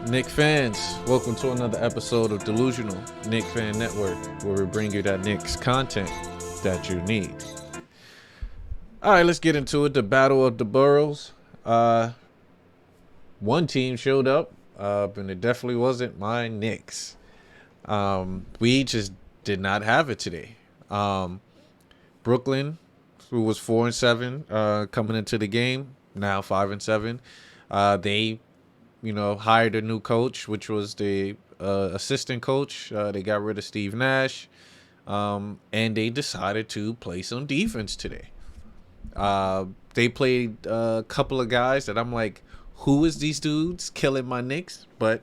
Knicks fans, welcome to another episode of Delusional Knicks Fan Network, where we bring you that Knicks content that you need. All right, let's get into it. The Battle of the Boroughs. One team showed up, and it definitely wasn't my Knicks. We just did not have it today. Brooklyn, who was 4-7, coming into the game, now 5-7. They hired a new coach, which was the assistant coach. They got rid of Steve Nash, and they decided to play some defense today. They played a couple of guys that I'm like, who is these dudes killing my Knicks? But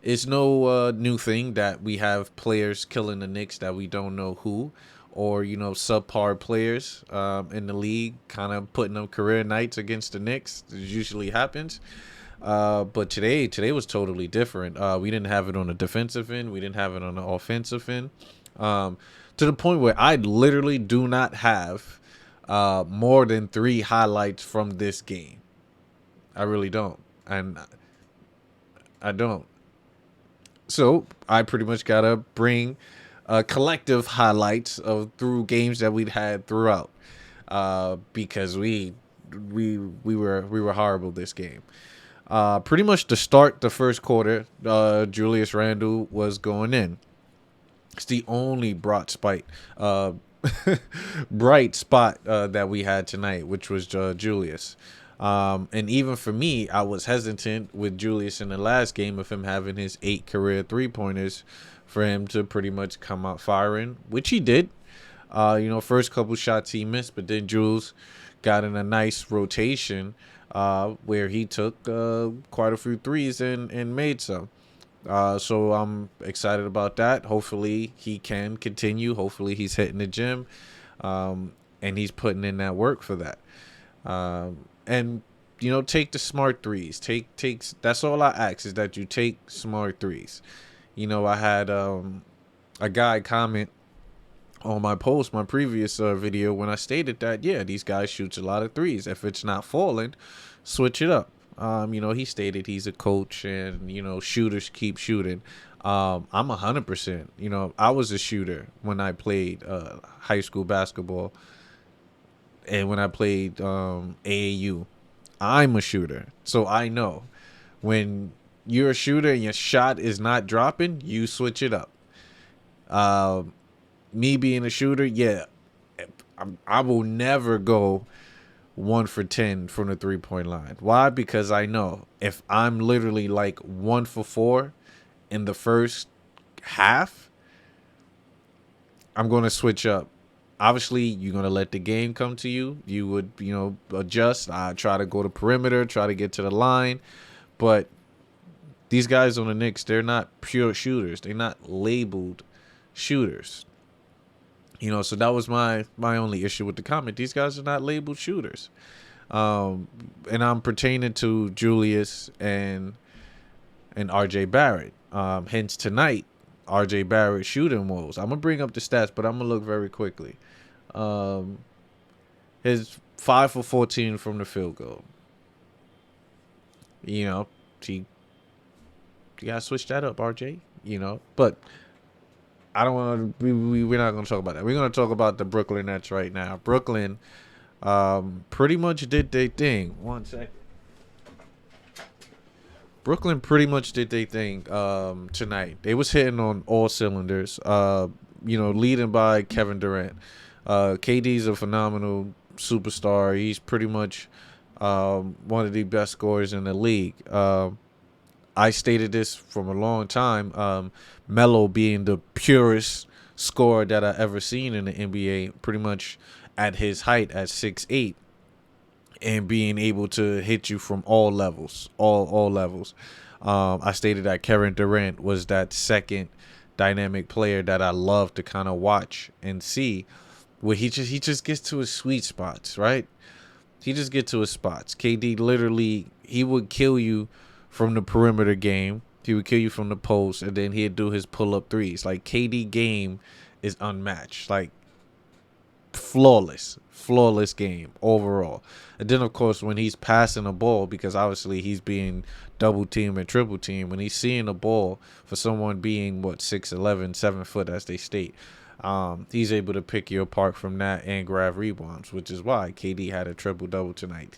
it's no new thing that we have players killing the Knicks that we don't know who, or subpar players in the league, kind of putting up career nights against the Knicks. It usually happens. But today was totally different. We didn't have it on the defensive end. We didn't have it on the offensive end. To the point where I literally do not have more than 3 highlights from this game. I really don't. And I don't. So I pretty much got to bring collective highlights of through games that we'd had throughout. Because we were horrible this game. Pretty much to start the first quarter, Julius Randle was going in. It's the only bright spot that we had tonight, which was Julius. And even for me, I was hesitant with Julius in the last game of him having his 8 career 3-pointers for him to pretty much come out firing, which he did. First couple shots he missed, but then Jules got in a nice rotation where he took quite a few threes and made some. So I'm excited about that. Hopefully he can continue. Hopefully he's hitting the gym, and he's putting in that work for that. And take the smart threes. Takes. That's all I ask, is that you take smart threes. I had a guy comment on my post, my previous video, when I stated that, these guys shoots a lot of threes. If it's not falling, switch it up. He stated he's a coach and, shooters keep shooting. I'm 100%. I was a shooter when I played high school basketball and when I played AAU. I'm a shooter. So I know when you're a shooter and your shot is not dropping, you switch it up. Me being a shooter, I will never go 1 for 10 from the 3-point line. Why? Because I know if I'm literally like 1 for 4 in the first half, I'm going to switch up. Obviously, you're going to let the game come to you. You would, adjust. I try to go to perimeter, try to get to the line. But these guys on the Knicks, they're not pure shooters. They're not labeled shooters. So that was my only issue with the comment. These guys are not labeled shooters. And I'm pertaining to Julius and RJ Barrett. Hence tonight, RJ Barrett shooting woes. I'm going to bring up the stats, but I'm going to look very quickly. His 5 for 14 from the field goal. He got to switch that up, RJ. But I don't want to. We're not going to talk about that. We're going to talk about the Brooklyn Nets right now. Brooklyn pretty much did their thing. 1 second. Brooklyn pretty much did their thing tonight. They was hitting on all cylinders. Leading by Kevin Durant. KD's a phenomenal superstar. He's pretty much one of the best scorers in the league. I stated this from a long time. Melo being the purest scorer that I ever seen in the NBA, pretty much at his height at 6'8", and being able to hit you from all levels, all levels. I stated that Kevin Durant was that second dynamic player that I love to kind of watch and see, where he just gets to his sweet spots, right? He just gets to his spots. KD literally, he would kill you from the perimeter game. He would kill you from the post, and then he'd do his pull-up threes. Like, KD game is unmatched. Like, flawless game overall. And then of course when he's passing the ball, because obviously he's being double team and triple team, when he's seeing the ball for someone being 6'11", 7 foot as they state, he's able to pick you apart from that and grab rebounds, which is why KD had a triple double tonight.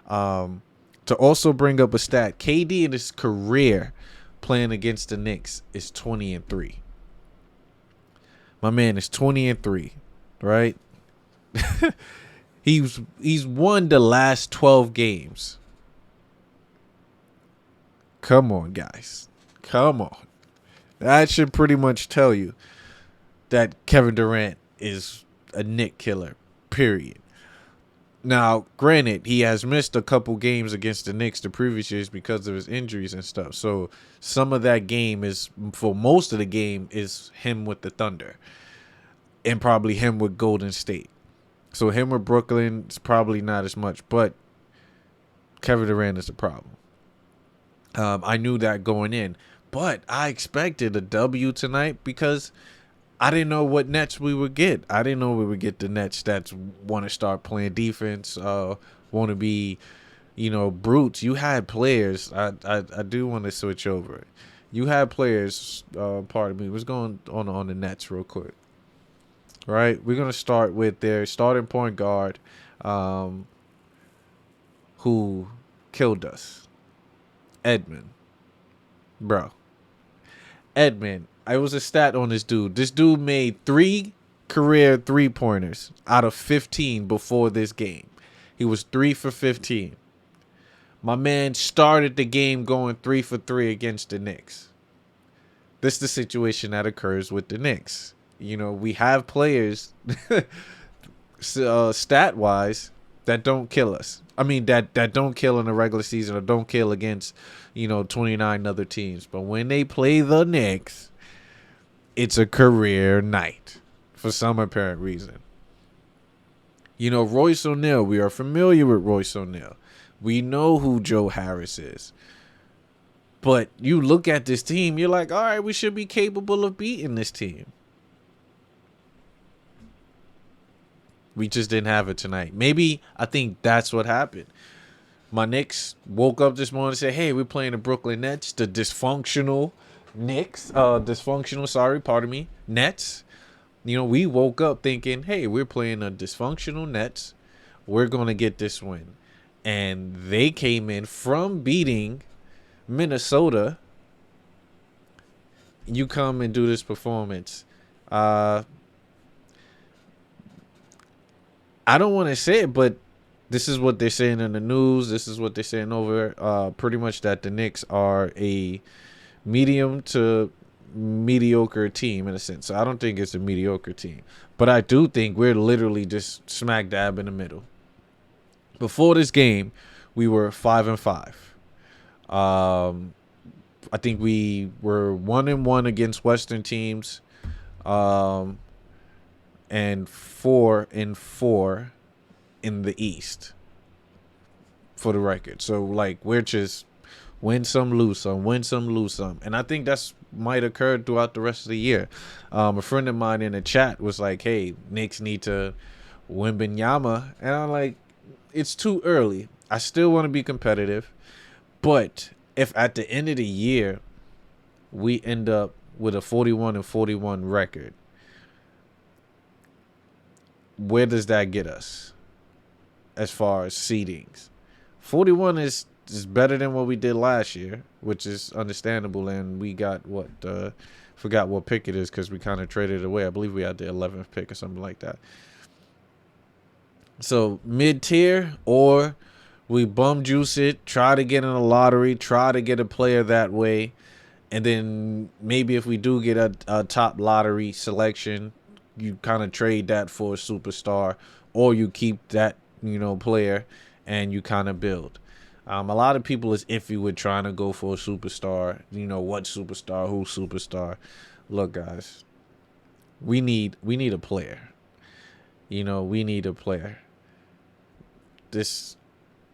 To also bring up a stat, KD in his career playing against the Knicks is 20-3. My man is 20-3, right? He's won the last 12 games. Come on, guys. Come on. That should pretty much tell you that Kevin Durant is a Knick killer, period. Now, granted, he has missed a couple games against the Knicks the previous years because of his injuries and stuff. So some of that game is, for most of the game, is him with the Thunder. And probably him with Golden State. So him with Brooklyn is probably not as much. But Kevin Durant is the problem. I knew that going in. But I expected a W tonight because I didn't know what Nets we would get. I didn't know we would get the Nets that want to start playing defense, want to be, brutes. You had players. I do want to switch over. You had players, pardon me. What's going on the Nets real quick? Right? We're going to start with their starting point guard, who killed us. Edmond. Bro. Edmond. I was a stat on this dude. This dude made 3 career 3-pointers out of 15 before this game. He was 3 for 15. My man started the game going 3 for 3 against the Knicks. This is the situation that occurs with the Knicks. We have players stat-wise that don't kill us. I mean, that don't kill in the regular season or don't kill against, 29 other teams. But when they play the Knicks, it's a career night for some apparent reason. Royce O'Neal, we are familiar with Royce O'Neal. We know who Joe Harris is. But you look at this team, you're like, all right, we should be capable of beating this team. We just didn't have it tonight. Maybe I think that's what happened. My Knicks woke up this morning and said, hey, we're playing the Brooklyn Nets, the dysfunctional Nets. We woke up thinking, hey, we're playing the dysfunctional Nets. We're going to get this win. And they came in from beating Minnesota. You come and do this performance. I don't want to say it, but this is what they're saying in the news. This is what they're saying over pretty much that the Knicks are a medium to mediocre team in a sense. So I don't think it's a mediocre team. But I do think we're literally just smack dab in the middle. Before this game, we were 5-5. I think we were 1-1 against Western teams. And 4-4 in the East, for the record. So we're just win some, lose some, win some, lose some, and I think that's might occur throughout the rest of the year. A friend of mine in the chat was like, "Hey, Knicks need to win Benyama," and I'm like, "It's too early. I still want to be competitive, but if at the end of the year we end up with a 41-41 record." Where does that get us as far as seedings? 41 is better than what we did last year, which is understandable. And we got forgot what pick it is because we kind of traded it away. I believe we had the 11th pick or something like that. So mid-tier, or we bum juice it, try to get in a lottery, try to get a player that way. And then maybe if we do get a top lottery selection, you kind of trade that for a superstar, or you keep that, player and you kind of build. A lot of people is iffy with trying to go for a superstar. What superstar, who superstar. Look, guys, we need a player. We need a player. That's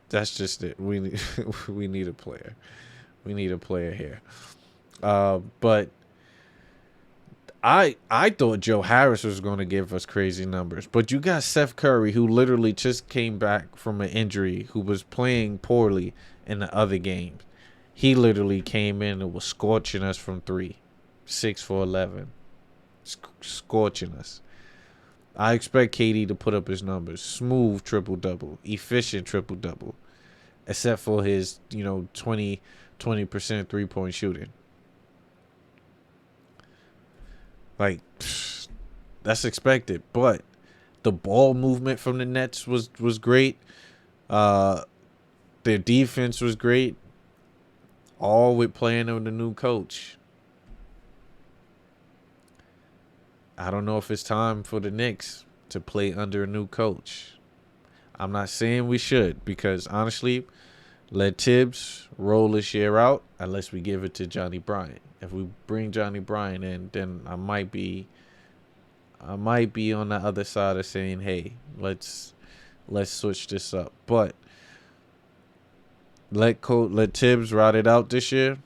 just it. We need a player. We need a player here. But I thought Joe Harris was going to give us crazy numbers, but you got Seth Curry, who literally just came back from an injury, who was playing poorly in the other games. He literally came in and was scorching us from three, 6 for 11, scorching us. I expect KD to put up his numbers, smooth triple double, efficient triple double, except for his 20% 3-point shooting. Like, that's expected, but the ball movement from the Nets was great. Uh, their defense was great. All with playing under the new coach. I don't know if it's time for the Knicks to play under a new coach. I'm not saying we should, because honestly, let Tibbs roll this year out unless we give it to Johnny Bryant. If we bring Johnny Bryant in, then I might be on the other side of saying, hey, let's switch this up. But let Tibbs ride it out this year.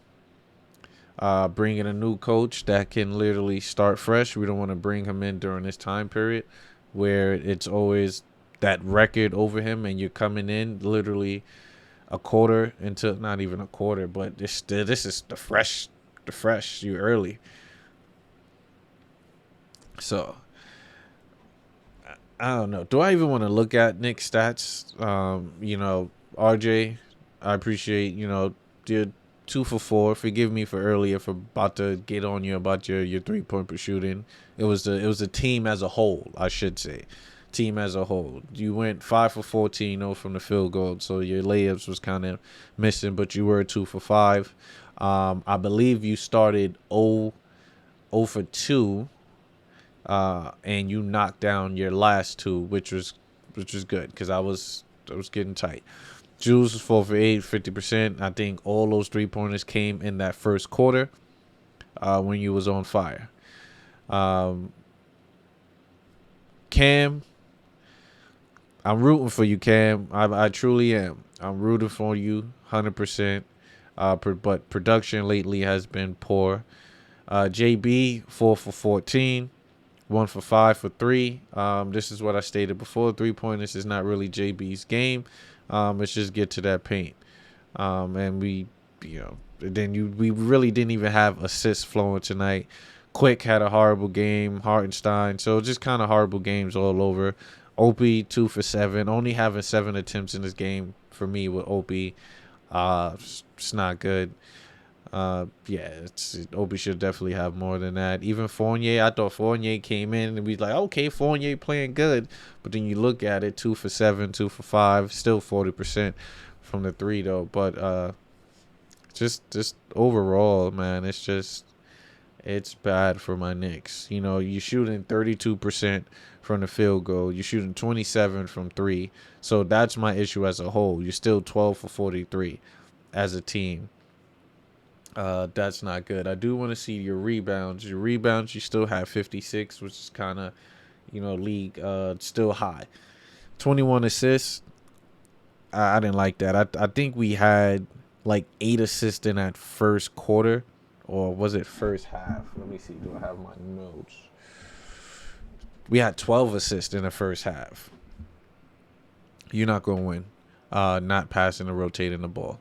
Bring in a new coach that can literally start fresh. We don't want to bring him in during this time period where it's always that record over him, and you're coming in literally a quarter into, not even a quarter, but this is the fresh. You early. So I don't know. Do I even want to look at Nick's stats? RJ, I appreciate, did 2 for 4. Forgive me for earlier for about to get on you about your 3-point per shooting. It was a team as a whole, I should say. Team as a whole. You went 5 for 14 from the field goal, so your layups was kind of missing, but you were 2 for 5. I believe you started 0 for 2. And you knocked down your last 2, which was good because I was getting tight. Julius was 4 for 8, 50%. I think all those 3-pointers came in that first quarter when you was on fire. Cam, I'm rooting for you, Cam. I truly am. I'm rooting for you 100%. But production lately has been poor. JB, 4 for 14. 1 for 5 for 3. This is what I stated before. 3-pointers is not really JB's game. Let's just get to that paint. And we really didn't even have assists flowing tonight. Quick had a horrible game. Hartenstein. So just kind of horrible games all over. Opie, 2 for 7. Only having 7 attempts in this game for me with Opie. It's not good. Obi should definitely have more than that. Even Fournier, I thought Fournier came in and we like, okay, Fournier playing good, but then you look at it, 2 for 7, 2 for 5, still 40% from the 3 though. But just overall, man, it's bad for my Knicks. You shooting 32% from the field goal, you shooting 27 from 3, so that's my issue as a whole. You're still 12 for 43 as a team. That's not good. I do want to see your rebounds. Your rebounds, you still have 56, which is kind of, league still high. 21 assists. I didn't like that. I think we had like 8 assists in that first quarter, or was it first half? Let me see. Do I have my notes? We had 12 assists in the first half. You're not going to win. Not passing or rotating the ball.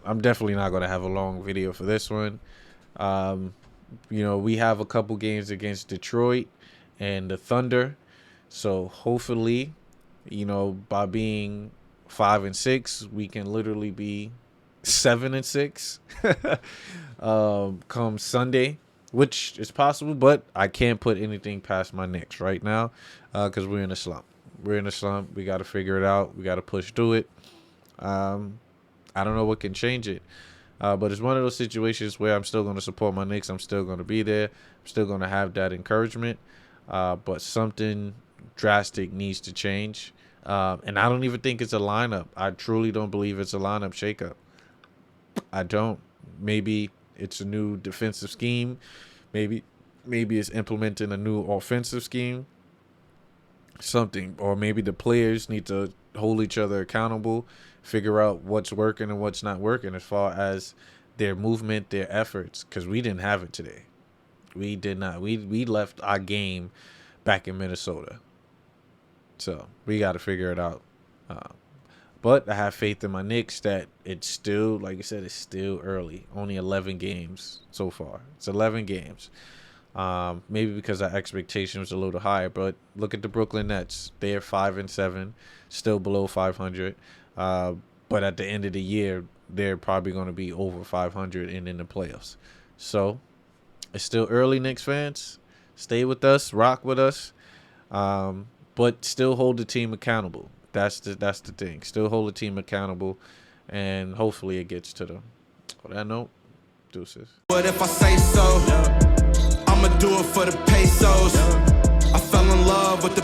I'm definitely not going to have a long video for this one. We have a couple games against Detroit and the Thunder. So hopefully, by being 5-6, we can literally be 7-6 come Sunday, which is possible, but I can't put anything past my Knicks right now because we're in a slump. We got to figure it out. We got to push through it. I don't know what can change it. But it's one of those situations where I'm still going to support my Knicks. I'm still going to be there. I'm still going to have that encouragement. But something drastic needs to change. And I don't even think it's a lineup. I truly don't believe it's a lineup shakeup. I don't. Maybe it's a new defensive scheme. Maybe it's implementing a new offensive scheme. Something. Or maybe the players need to hold each other accountable, figure out what's working and what's not working as far as their movement, their efforts, because we didn't have it today. We did not. We left our game back in Minnesota. So we got to figure it out. But I have faith in my Knicks that it's still, like I said, it's still early. Only 11 games so far. It's 11 games. Maybe because our expectation was a little higher, but look at the Brooklyn Nets. They're 5-7, still below 500. But at the end of the year, they're probably going to be over 500 and in the playoffs. So it's still early, Knicks fans. Stay with us, rock with us, but still hold the team accountable. That's the thing. Still hold the team accountable, and hopefully it gets to them. On that note, deuces. What if I say so? I'ma do it for the pesos. I fell in love with the